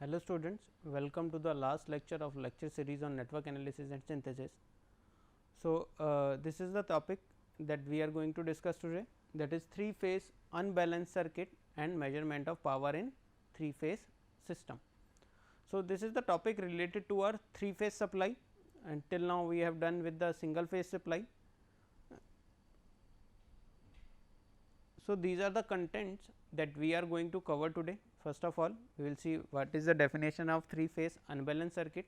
Hello students, welcome to the last lecture of lecture series on network analysis and synthesis. So, this is the topic that we are going to discuss today, that is 3 phase unbalanced circuit and measurement of power in 3 phase system. So, this is the topic related to our 3 phase supply, and till now we have done with the single phase supply. So, these are the contents that we are going to cover today. First of all, we will see what is the definition of 3 phase unbalanced circuit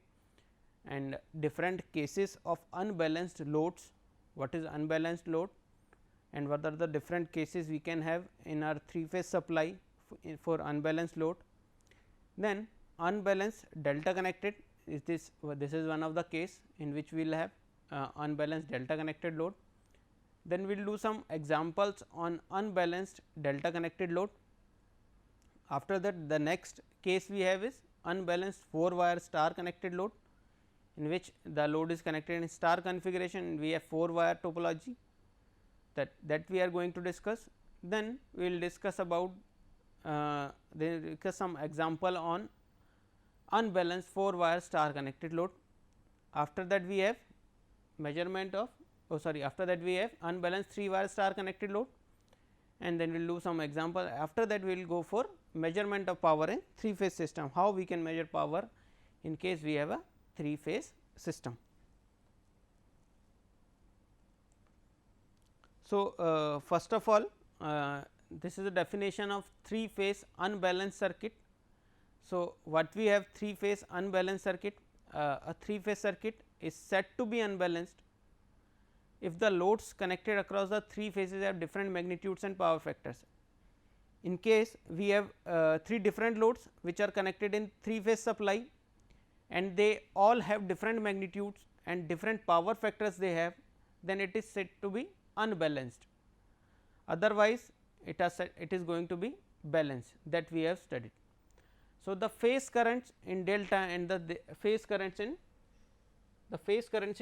and different cases of unbalanced loads, what is unbalanced load and what are the different cases we can have in our 3 phase supply for unbalanced load. Then unbalanced delta connected is this is one of the case in which we will have unbalanced delta connected load. Then we will do some examples on unbalanced delta connected load. After that, the next case we have is unbalanced 4 wire star connected load, in which the load is connected in star configuration, we have 4 wire topology that we are going to discuss. Then we will discuss about discuss some example on unbalanced 4 wire star connected load. After that we have measurement of after that we have unbalanced 3 wire star connected load, and then we will do some example. After that we will go for measurement of power in 3 phase system, how we can measure power in case we have a 3 phase system. So, first of all, this is a definition of 3 phase unbalanced circuit. So, what we have 3 phase unbalanced circuit, a 3 phase circuit is said to be unbalanced if the loads connected across the 3 phases have different magnitudes and power factors. In case we have 3 different loads which are connected in 3 phase supply and they all have different magnitudes and different power factors they have, then it is said to be unbalanced. Otherwise, it is going to be balanced, that we have studied. So, the phase currents in delta and the phase currents in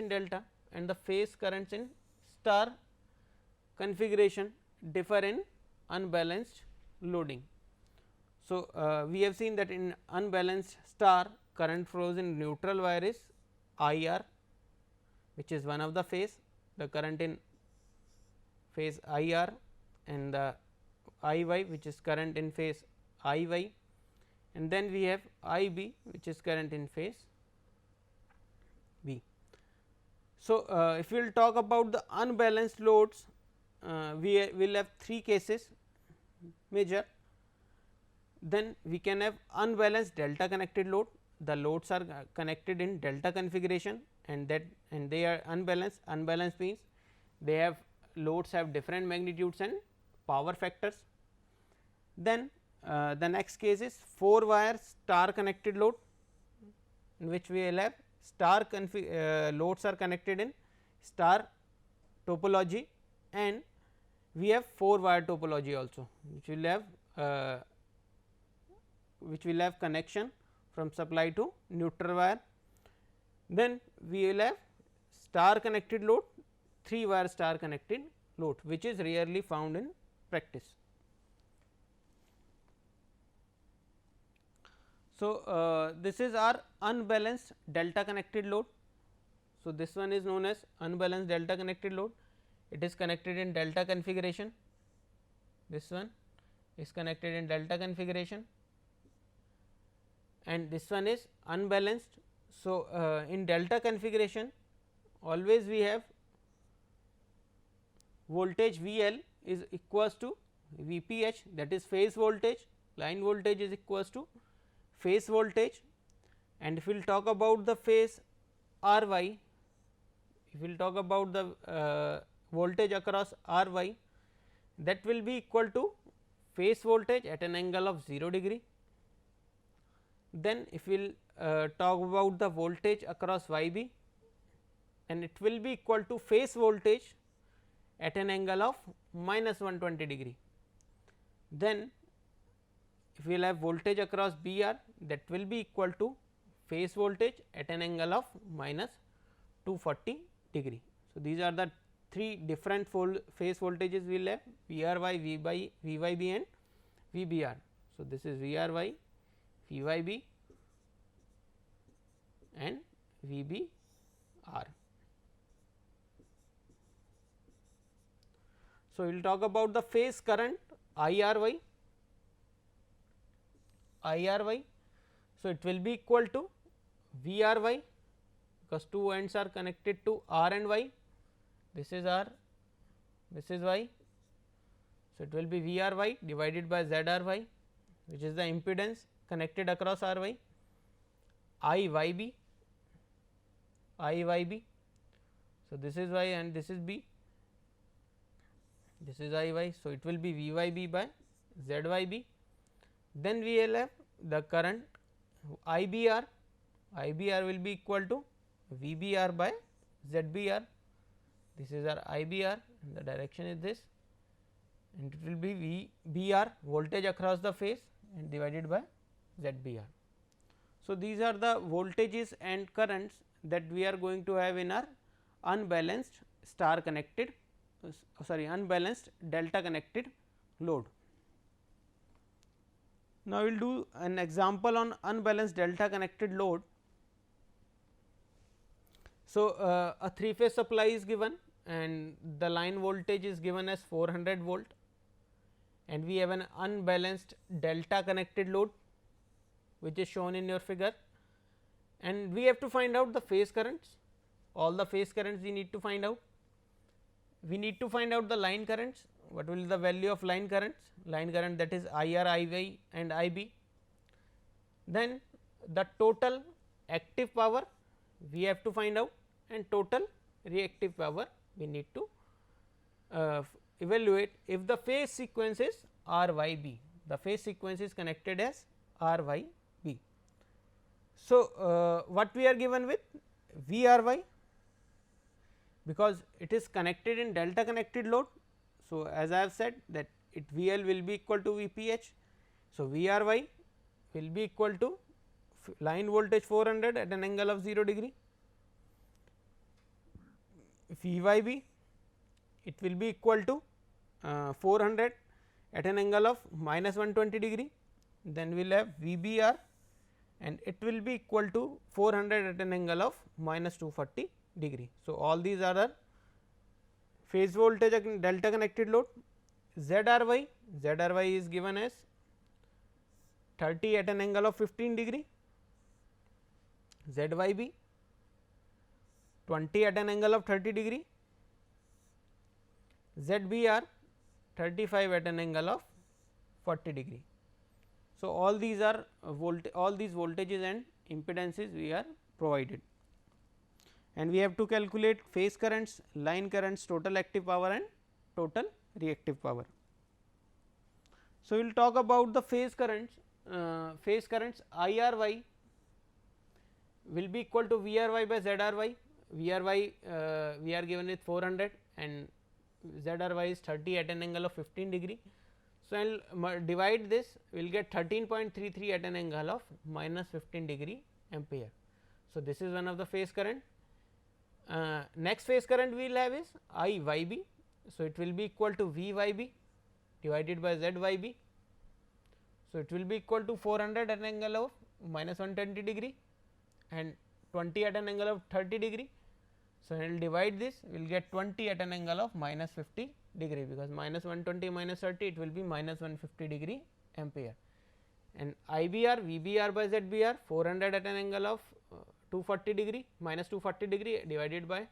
delta and the phase currents in star configuration differ in unbalanced loading. So, we have seen that in unbalanced star, current flows in neutral wire is IR, which is one of the phase, the current in phase IR, and the IY which is current in phase IY, and then we have IB which is current in phase B. So, if we will talk about the unbalanced loads, we will have 3 cases major. Then we can have unbalanced delta connected load, the loads are connected in delta configuration and they are unbalanced. Unbalanced means they have loads have different magnitudes and power factors. Then the next case is 4 wire star connected load, in which we will have star loads are connected in star topology and we have 4 wire topology also, which will have connection from supply to neutral wire. Then we will have star connected load, 3 wire star connected load, which is rarely found in practice. So, this is our unbalanced delta connected load. So, this one is known as unbalanced delta connected load, it is connected in delta configuration, this one is connected in delta configuration and this one is unbalanced. So, in delta configuration always we have voltage VL is equals to VPH, that is phase voltage, line voltage is equals to phase voltage, and if we will talk about the phase RY, if we will talk about the voltage across RY, that will be equal to phase voltage at an angle of 0 degree. Then if we will talk about the voltage across YB, and it will be equal to phase voltage at an angle of minus 120 degree. Then if we will have voltage across BR, that will be equal to phase voltage at an angle of minus 240 degree. So, these are the 3 different phase voltages we will have VRY, VYB and VBR. So, this is VRY, VYB and VBR. So, we will talk about the phase current IRY. So, it will be equal to VRY, because two ends are connected to R and Y. This is R, this is Y. So, it will be VRY divided by ZRY, which is the impedance connected across RY. IYB. So, this is Y and this is B, this is IY. So, it will be VYB by ZYB. Then we will have the current IBR. IBR will be equal to VBR by ZBR. This is our IBR and the direction is this, and it will be VBR, voltage across the phase, and divided by ZBR. So, these are the voltages and currents that we are going to have in our unbalanced star connected unbalanced delta connected load. Now, we will do an example on unbalanced delta connected load. So, a 3 phase supply is given and the line voltage is given as 400 volt, and we have an unbalanced delta connected load which is shown in your figure, and we have to find out the phase currents. All the phase currents we need to find out. We need to find out the line currents. What will be the value of line currents? Line current, that is IR, IY and IB. Then the total active power we have to find out, and total reactive power we need to evaluate if the phase sequence is RYB. The phase sequence is connected as RYB. So, what we are given with VRY, because it is connected in delta connected load. So, as I have said that it VL will be equal to VPH. So, VRY will be equal to line voltage 400 at an angle of 0 degree. VYB, it will be equal to 400 at an angle of minus 120 degree. Then we will have VBR, and it will be equal to 400 at an angle of minus 240 degree. So, all these are the phase voltage in delta connected load. ZRY is given as 30 at an angle of 15 degree, ZYB 20 at an angle of 30 degree, ZBR 35 at an angle of 40 degree. So, all these are all these voltages and impedances we are provided, and we have to calculate phase currents, line currents, total active power and total reactive power. So, we will talk about the phase currents. Phase currents IRY will be equal to VRY by ZRY. VRY we are given with 400 and ZRY is 30 at an angle of 15 degree. So, I will divide this, we will get 13.33 at an angle of minus 15 degree ampere. So, this is one of the phase current. Next phase current we will have is IYB. So, it will be equal to VYB divided by ZYB. So, it will be equal to 400 at an angle of minus 120 degree and 20 at an angle of 30 degree. So, I will divide this, we will get 20 at an angle of minus 50 degree, because minus 120 minus 30 it will be minus 150 degree ampere, and IBR VBR by ZBR 400 at an angle of 240 degree minus 240 degree divided by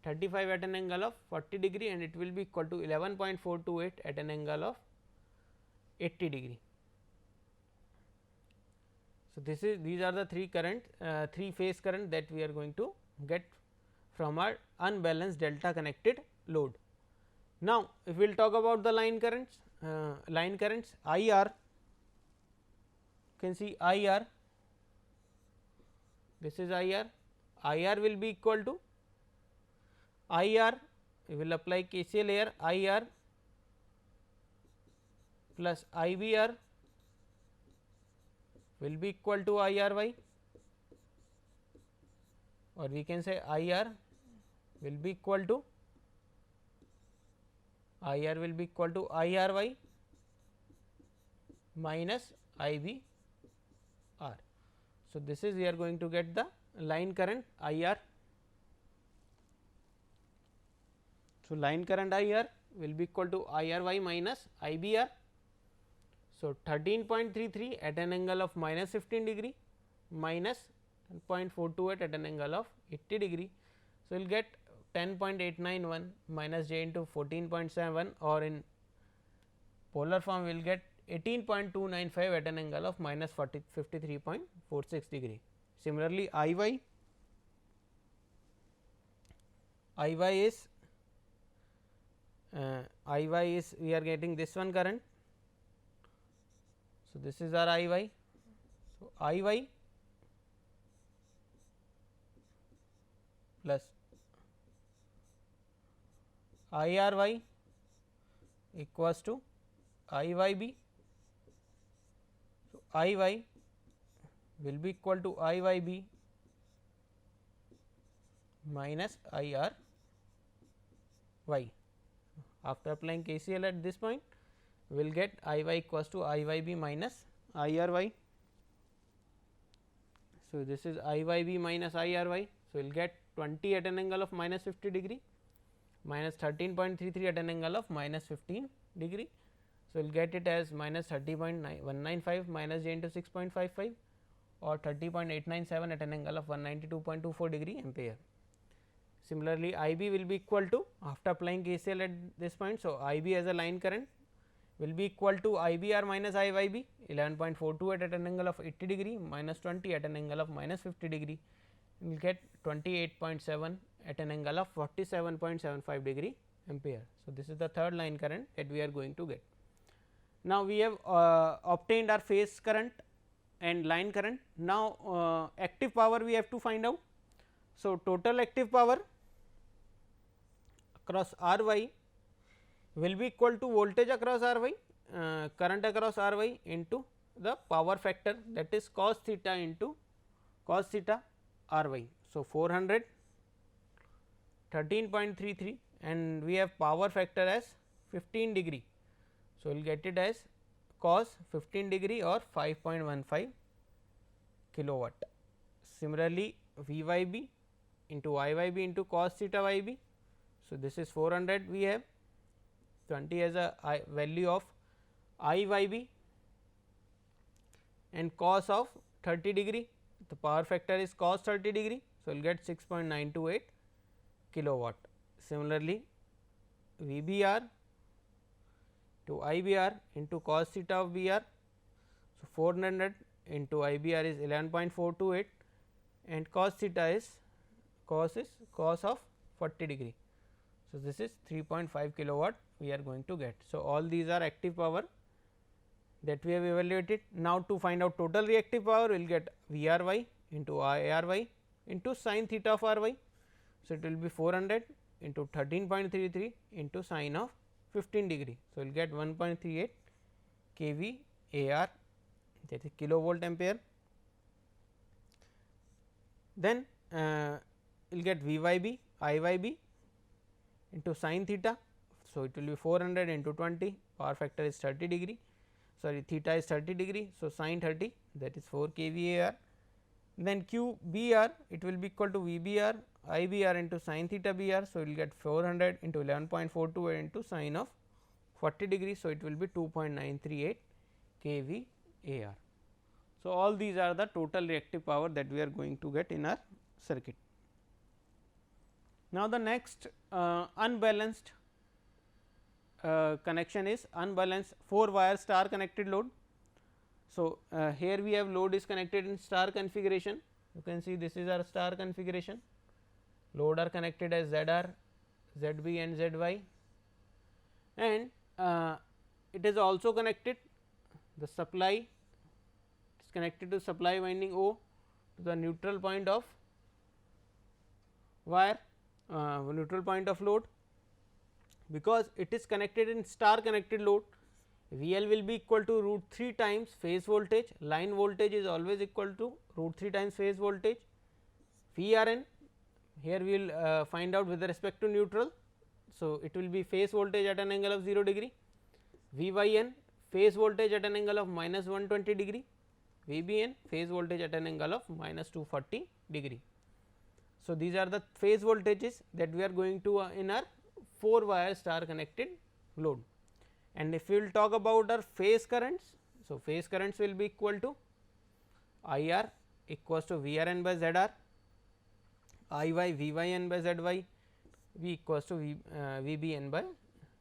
35 at an angle of 40 degree, and it will be equal to 11.428 at an angle of 80 degree. So, these are the three phase current that we are going to get from our unbalanced delta connected load. Now, if we will talk about the line currents, IR, you can see IR, this is IR, IR will be equal to IR, we will apply KCL here, IR plus IBR will be equal to IRY, or we can say IR will be equal to IRY minus IBR. So, this is we are going to get the line current IR. So, line current IR will be equal to IRY minus IBR. So, 13.33 at an angle of minus 15 degree minus 0.428 at an angle of 80 degree. So, we will get 10.891 minus j into 14.7, or in polar form we will get 18.295 at an angle of minus 53.46 degree. Similarly, IY is we are getting this one current. So, this is our IY. So, IY plus IRY equals to IYB. So, IY will be equal to IYB minus IRY. After applying KCL at this point, we will get IY equals to IYB minus IRY. So, this is IYB minus IRY. So, we will get 20 at an angle of minus 50 degree minus 13.33 at an angle of minus 15 degree. So, we will get it as minus 30.195 minus j into 6.55, or 30.897 at an angle of 192.24 degree ampere. Similarly, IB will be equal to, after applying KCL at this point. So, IB as a line current will be equal to IBR minus IYB, 11.428 at an angle of 80 degree minus 20 at an angle of minus 50 degree. We will get 28.7 at an angle of 47.75 degree ampere. So, this is the third line current that we are going to get. Now, we have obtained our phase current and line current. Now, active power we have to find out. So, total active power across R y will be equal to voltage across R y, current across R y into the power factor, that is cos theta into cos theta R y. So, 400 13.33 and we have power factor as 15 degree. So, we will get it as cos 15 degree or 5.15 kilowatt. Similarly, V y b into I y b into cos theta y b. So, this is 400 we have 20 as a value of I y b and cos of 30 degree, the power factor is cos 30 degree. So, we will get 6.928 kilowatt. Similarly, V b r to I b r into cos theta of b r. So, 400 into I b r is 11.428 and cos theta is cos of 40 degree. So, this is 3.5 kilowatt we are going to get. So, all these are active power that we have evaluated. Now, to find out total reactive power, we will get V r y into I r y into sin theta of r y. So, it will be 400 into 13.33 into sin of 15 degree. So, we will get 1.38 kV AR, that is kilovolt ampere. Then we will get V y b I y b into sin theta. So, it will be 400 into 20, power factor is 30 degree, sorry theta is 30 degree. So, sin 30, that is 4 kVAR. Then Q B R, it will be equal to V B R I B R into sin theta B R. So, we will get 400 into 11.42 into sin of 40 degree. So, it will be 2.938 kVAR. So, all these are the total reactive power that we are going to get in our circuit. Now, the next unbalanced connection is unbalanced 4 wire star connected load. So, here we have load is connected in star configuration. You can see this is our star configuration. Load are connected as ZR, ZB and ZY, and it is also connected, the supply is connected to supply winding O to the neutral point of wire, neutral point of load. Because it is connected in star connected load, VL will be equal to root 3 times phase voltage. Line voltage is always equal to root 3 times phase voltage. VRN, here we will find out with respect to neutral. So, it will be phase voltage at an angle of 0 degree. VYN, phase voltage at an angle of minus 120 degree. VBN phase voltage at an angle of minus 240 degree. So, these are the phase voltages that we are going to in our 4 wire star connected load. And if we will talk about our phase currents, so phase currents will be equal to IR equals to VRN by ZR, IY VYN by ZY, V equals to VBN by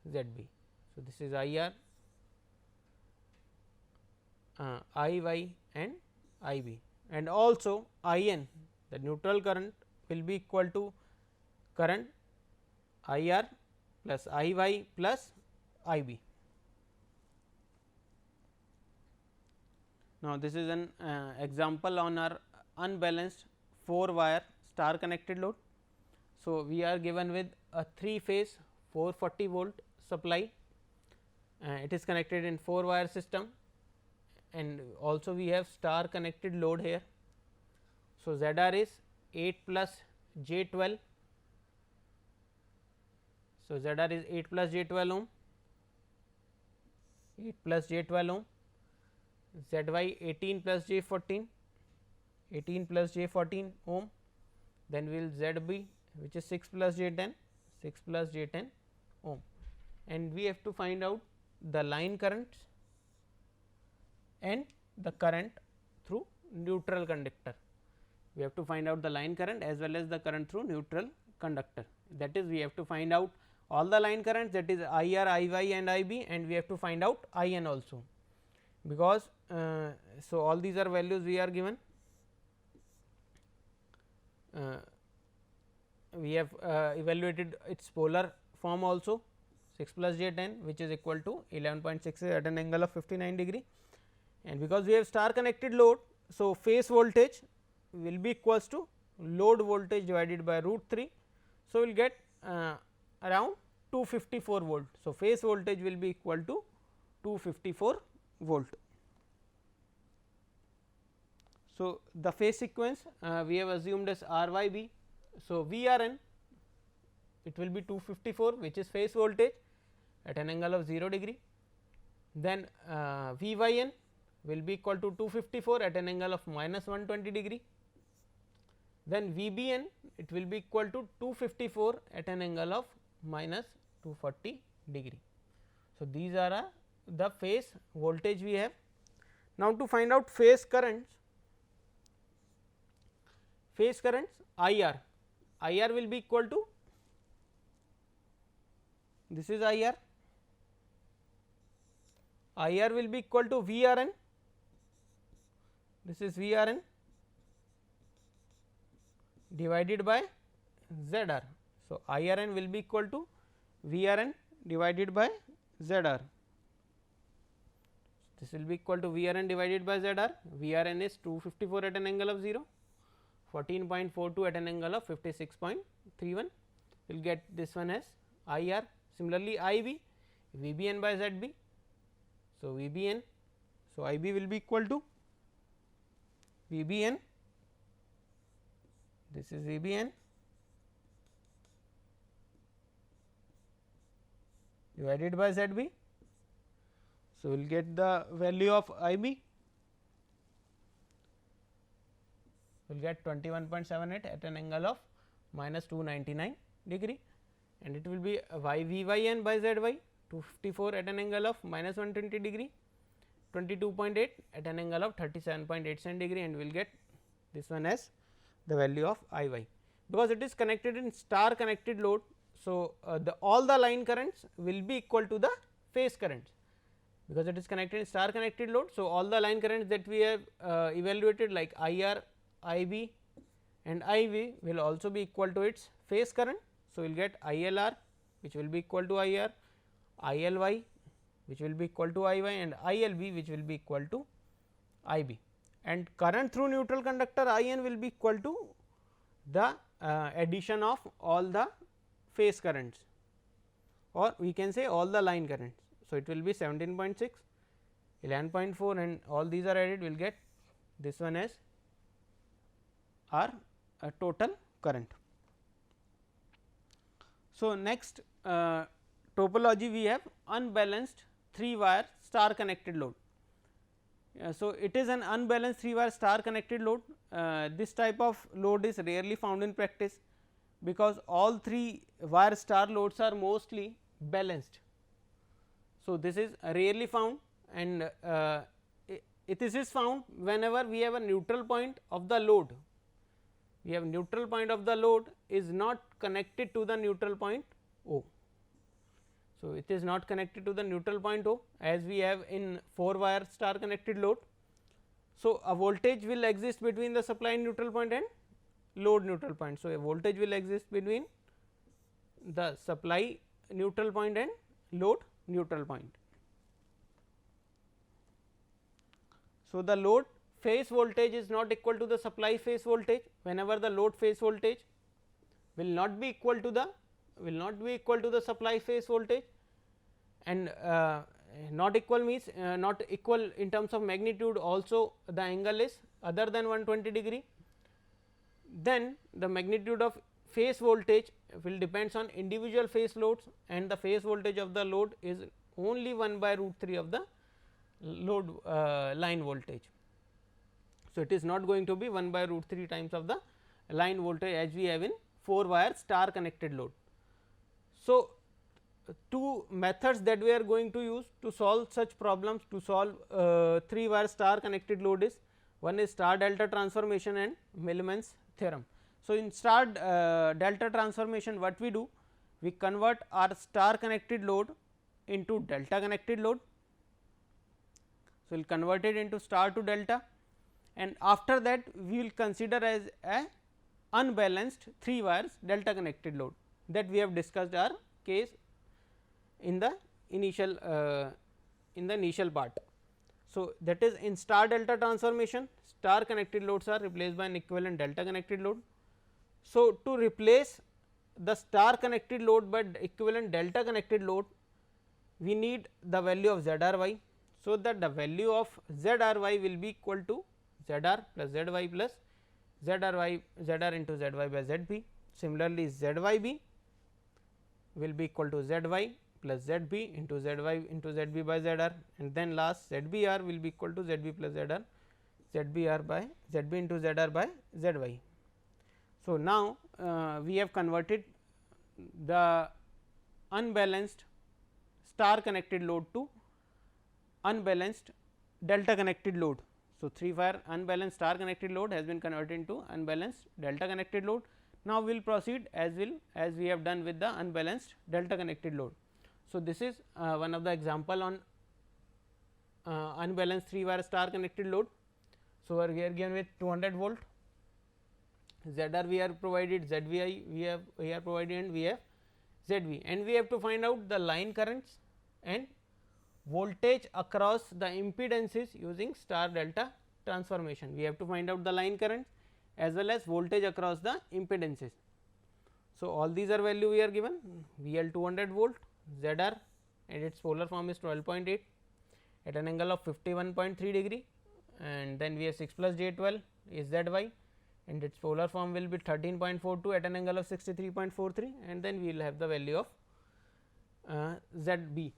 ZB. So, this is IR, IY and IB, and also IN, the neutral current will be equal to current IR plus IY plus IB. Now, this is an example on our unbalanced 4 wire star connected load. So, we are given with a 3 phase 440 volt supply, it is connected in 4 wire system, and also we have star connected load here. So, ZR is 8 plus J 12. So, ZR is 8 plus J 12 ohm, 8 plus J 12 ohm, ZY 18 plus J 14, 18 plus J 14 ohm, then we will ZB which is 6 plus J 10, 6 plus J 10 ohm, and we have to find out the line currents and the current through neutral conductor. We have to find out the line current as well as the current through neutral conductor. That is, we have to find out all the line currents, that is IR, IY and IB, and we have to find out IN also, because so all these are values we are given. We have evaluated its polar form also, 6 plus J 10 which is equal to 11.6 at an angle of 59 degree, and because we have star connected load. So, phase voltage will be equals to load voltage divided by root 3. So, we will get around 254 volt. So, phase voltage will be equal to 254 volt. So, the phase sequence we have assumed as RYB. So, VRN it will be 254 which is phase voltage at an angle of 0 degree, then VYN will be equal to 254 at an angle of minus 120 degree, then VBN it will be equal to 254 at an angle of minus 240 degree. So, these are the phase voltage we have. Now, to find out phase currents, IR will be equal to, this is IR will be equal to VRN, this is VRN divided by ZR. So, IRN will be equal to VRN divided by ZR. This will be equal to VRN divided by ZR. VRN is 254 at an angle of 0, 14.42 at an angle of 56.31. We will get this one as IR. Similarly, IB, VBN by ZB. So, VBN, so IB will be equal to VBN, this is VBN divided by ZB. So, we will get the value of IB, we will get 21.78 at an angle of minus 299 degree, and it will be YVYN by ZY 254 at an angle of minus 120 degree, 22.8 at an angle of 37.87 degree, and we will get this one as the value of IY. Because it is connected in star connected load. So, all the line currents will be equal to the phase currents, because it is connected in star connected load. So, all the line currents that we have evaluated like IR, IB and IB will also be equal to its phase current. So, we will get ILR which will be equal to IR, ILY which will be equal to IY, and ILB which will be equal to IB, and current through neutral conductor IN will be equal to the addition of all the phase currents, or we can say all the line currents. So, it will be 17.6, 11.4 and all these are added, we will get this one as our total current. So, next topology we have unbalanced 3 wire star connected load. So, it is an unbalanced 3 wire star connected load. This type of load is rarely found in practice, because all 3 wire star loads are mostly balanced. So, this is rarely found, and it is found whenever we have a neutral point of the load. We have neutral point of the load is not connected to the neutral point O. So, it is not connected to the neutral point O, as we have in 4 wire star connected load. So, a voltage will exist between the supply neutral point and load neutral point. So, a voltage will exist between the supply neutral point and load neutral point. So, the load phase voltage is not equal to the supply phase voltage, whenever the load phase voltage will not be equal to the supply phase voltage, and not equal means not equal in terms of magnitude, also the angle is other than 120 degree, then the magnitude of phase voltage will depends on individual phase loads, and the phase voltage of the load is only 1 by root 3 of the load line voltage. So, it is not going to be 1 by root 3 times of the line voltage as we have in 4 wire star connected load. So, two methods that we are going to use to solve such problems, to solve 3 wire star connected load is, one is star delta transformation and Millman's theorem. So, in star delta transformation, what we do? We convert our star connected load into delta connected load. So, we will convert it into star to delta, and after that we will consider as a unbalanced 3 wires delta connected load, that we have discussed our case in the initial part. So, that is in star delta transformation, star connected loads are replaced by an equivalent delta connected load. So, to replace the star connected load by equivalent delta connected load, we need the value of ZRY. So, that the value of ZRY will be equal to ZR plus ZY plus ZR into ZY by ZB. Similarly, ZYB will be equal to ZY plus ZB into ZY into ZB by ZR, and then last ZBR will be equal to ZB plus ZR, ZBR by ZB into ZR by ZY. So, now we have converted the unbalanced star connected load to unbalanced delta connected load. So, 3 wire unbalanced star connected load has been converted into unbalanced delta connected load. Now, we will proceed as we have done with the unbalanced delta connected load. So, this is one of the example on unbalanced 3 wire star connected load. So, we are given with 200 volt, ZR we are provided, ZVI we are provided, and we have ZV, and we have to find out the line currents and voltage across the impedances using star delta transformation. We have to find out the line current as well as voltage across the impedances. So, all these are value we are given, VL 200 volt, ZR and its polar form is 12.8 at an angle of 51.3 degree, and then we have 6 plus J 12 is ZY and its polar form will be 13.42 at an angle of 63.43, and then we will have the value of ZB.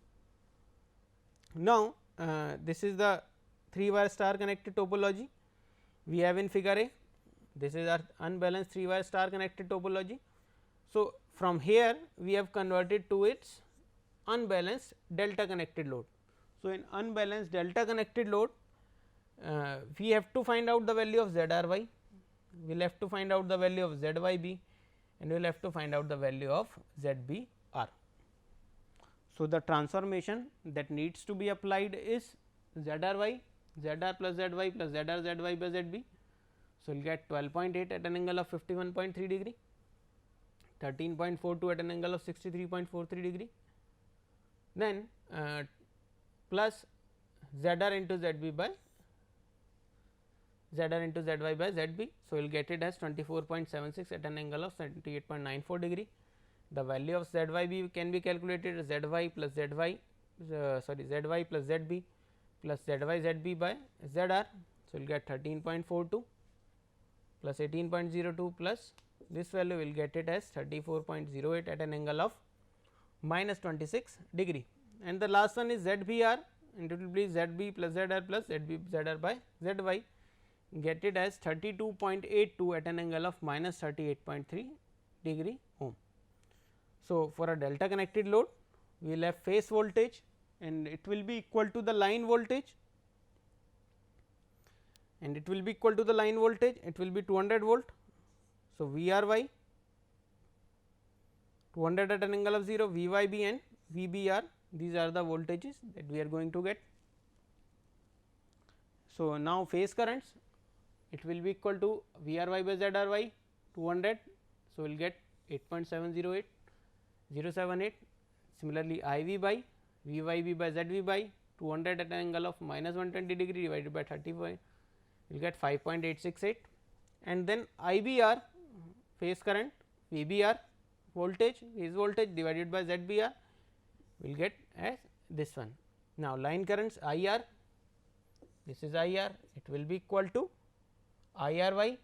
Now, this is the 3 wire star connected topology we have in figure A. This is our unbalanced 3 wire star connected topology. So, from here we have converted to its unbalanced delta connected load. So, in unbalanced delta connected load, we have to find out the value of ZRY, we will have to find out the value of ZYB, and we will have to find out the value of ZBR. So, the transformation that needs to be applied is ZRY, ZR plus ZY plus ZR ZY by ZB. So, we will get 12.8 at an angle of 51.3 degree, 13.42 at an angle of 63.43 degree, then plus ZR into ZB by ZR into ZY by ZB. So, we will get it as 24.76 at an angle of 78.94 degree. The value of ZYB can be calculated as ZY plus ZY ZY plus ZB plus ZY ZB by ZR. So, we will get 13.42 plus 18.02 plus this value, we will get it as 34.08 at an angle of minus 26 degree, and the last one is ZBR. and it will be ZB plus ZR plus ZB ZR by ZY, get it as 32.82 at an angle of minus 38.3 degree ohm. So, for a delta connected load we will have phase voltage and it will be equal to the line voltage, and it will be equal to the line voltage, it will be 200 volt. So, VRY 200 at an angle of 0, VYB and VBR, these are the voltages that we are going to get. So, now phase currents, it will be equal to VRY by ZRY 200. So, we will get 8.708 078. Similarly, IV by VYB by ZV by 200 at an angle of minus 120 degree divided by 35, we will get 5.868, and then IBR phase current, VBR voltage, phase voltage divided by ZBR, we will get as this one. Now, line currents IR, this is IR, it will be equal to IRY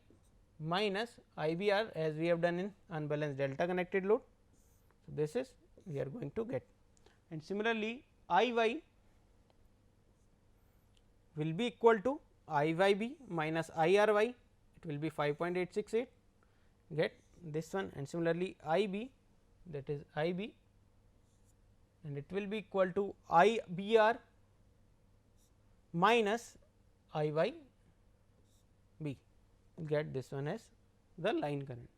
minus IBR as we have done in unbalanced delta connected load. So, this is we are going to get, and similarly IY will be equal to IYB minus IRY, it will be 5.868, get this one, and similarly IB, that is IB, and it will be equal to IBR minus IYB, get this one as the line current.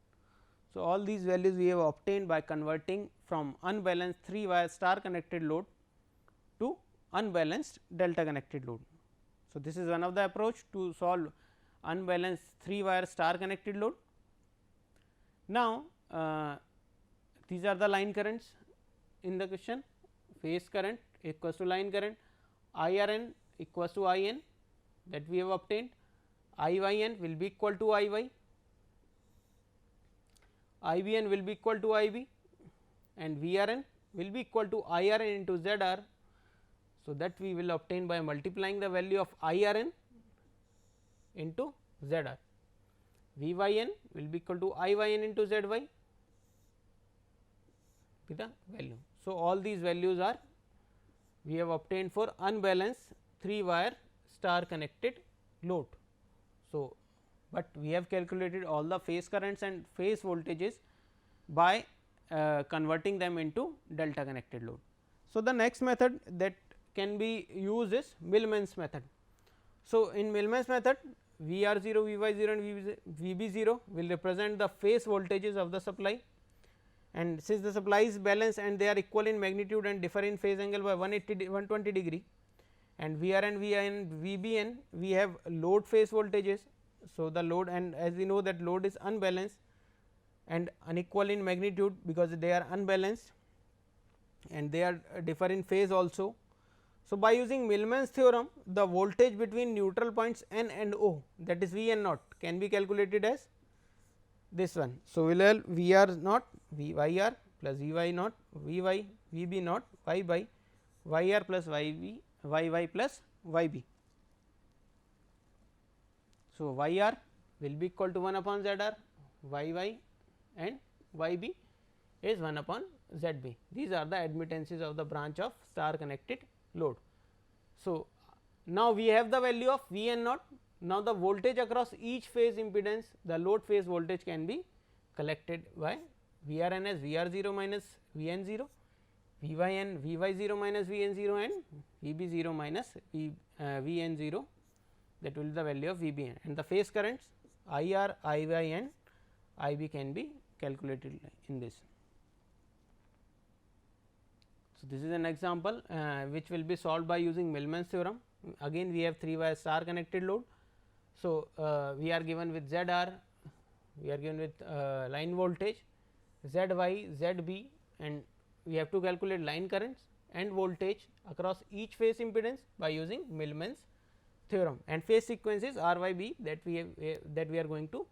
So, all these values we have obtained by converting from unbalanced 3 wire star connected load to unbalanced delta connected load. So, this is one of the approach to solve unbalanced 3 wire star connected load. Now, these are the line currents in the question. Phase current equals to line current, IRN equals to IN that we have obtained, IYN will be equal to IY, IBN will be equal to IB, and VRN will be equal to IRN into ZR. So, that we will obtain by multiplying the value of IRN into ZR. VYN will be equal to IYN into ZY with the value. So, all these values are we have obtained for unbalanced 3 wire star connected load. So, but we have calculated all the phase currents and phase voltages by converting them into delta connected load. So, the next method that can be used is Millman's method. So, in Millman's method VR 0, Vy 0 and Vb 0 will represent the phase voltages of the supply, and since the supply is balanced and they are equal in magnitude and differ in phase angle by 120 degree, and Vr and Vi and Vbn we have load phase voltages. So, the load, and as we know that load is unbalanced and unequal in magnitude because they are unbalanced and they are differ in phase also. So, by using Millman's theorem, the voltage between neutral points N and O, that is V N naught, can be calculated as this one. So, we will have V R naught V Y R plus V Y naught V Y V B naught Y by Y R plus Y B Y Y plus Y B. So, Y R will be equal to 1 upon Z R, Y Y and Y B is 1 upon Z B. These are the admittances of the branch of star connected load. So, now we have the value of V N naught. Now, the voltage across each phase impedance, the load phase voltage can be collected by V R N as V R 0 minus V N 0, V Y N V Y 0 minus V N 0 and V B 0 minus V N 0, that will be the value of V B N, and the phase currents I R, I Y and I B can be calculated in this. So, this is an example which will be solved by using Millman's theorem. Again we have 3 wire star connected load. So, we are given with Z R, we are given with line voltage Z Y, Z B, and we have to calculate line currents and voltage across each phase impedance by using Millman's theorem, and phase sequences R Y B that we are going to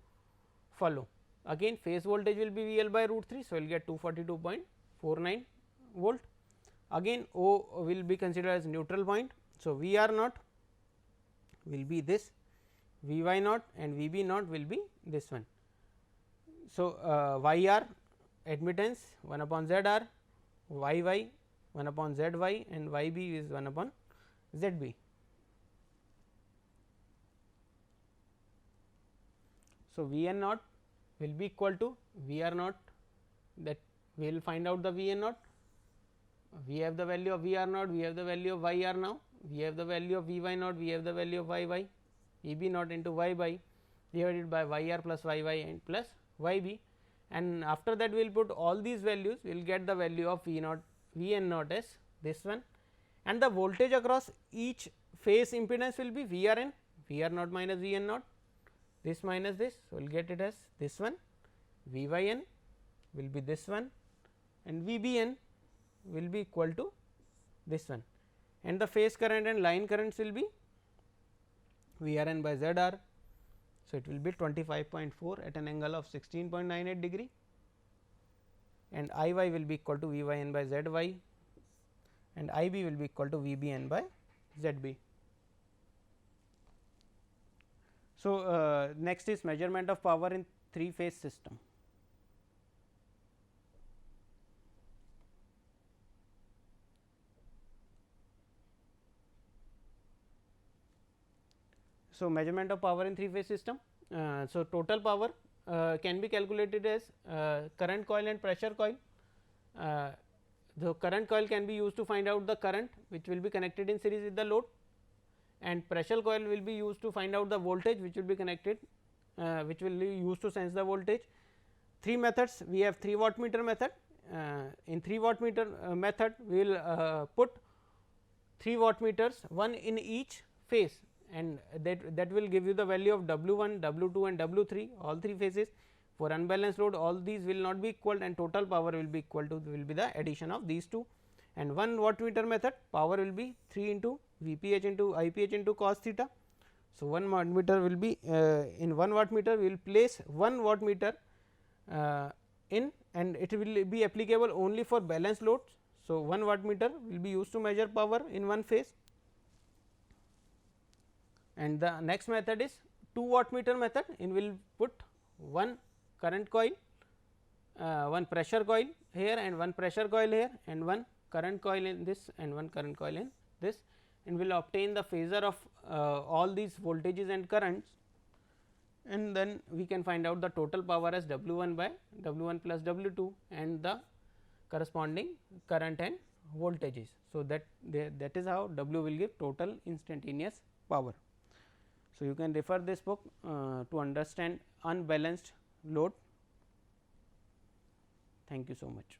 follow. Again phase voltage will be V L by root 3. So, we will get 242.49 volt. Again O will be considered as neutral point. So, V R naught will be this, V Y naught and V B naught will be this one. So, Y R admittance 1 upon Z R, Y Y 1 upon Z Y and Y B is 1 upon Z B. So, V n naught will be equal to V r naught, that we will find out the V n naught. We have the value of V r naught, we have the value of Y r now, we have the value of V y naught, we have the value of Y y, E b naught into Y by divided by Y r plus Y y and plus Y b, and after that we will put all these values, we will get the value of V naught, V n naught as this one, and the voltage across each phase impedance will be V r n, V r naught minus V n naught, this minus this. So, we will get it as this one, V y n will be this one, and V b n will be equal to this one, and the phase current and line currents will be V r n by Z r. So, it will be 25.4 at an angle of 16.98 degree, and I y will be equal to V y n by Z y, and I b will be equal to V b n by Z b. So, next is measurement of power in 3 phase system. So, measurement of power in 3 phase system. So, total power can be calculated as current coil and pressure coil. The current coil can be used to find out the current which will be connected in series with the load, and pressure coil will be used to find out the voltage which will be connected, which will be used to sense the voltage. 3 methods, we have 3 wattmeter method. In 3 wattmeter method, we will put 3 wattmeters, one in each phase, and that will give you the value of W 1, W 2 and W 3, all 3 phases. For unbalanced load, all these will not be equal, and total power will be equal to, will be the addition of these two. And 1 wattmeter method, power will be 3 into V p h into I p h into cos theta. So, 1 wattmeter will be in 1 wattmeter we will place 1 wattmeter in, and it will be applicable only for balanced loads. So, 1 wattmeter will be used to measure power in one phase, and the next method is 2 wattmeter method, in will put 1 current coil, 1 pressure coil here and 1 pressure coil here, and 1 current coil in this and 1 current coil in this, and will obtain the phasor of all these voltages and currents, and then we can find out the total power as W 1 by W 1 plus W 2 and the corresponding current and voltages. So, that is how W will give total instantaneous power. So, you can refer this book to understand unbalanced load. Thank you so much.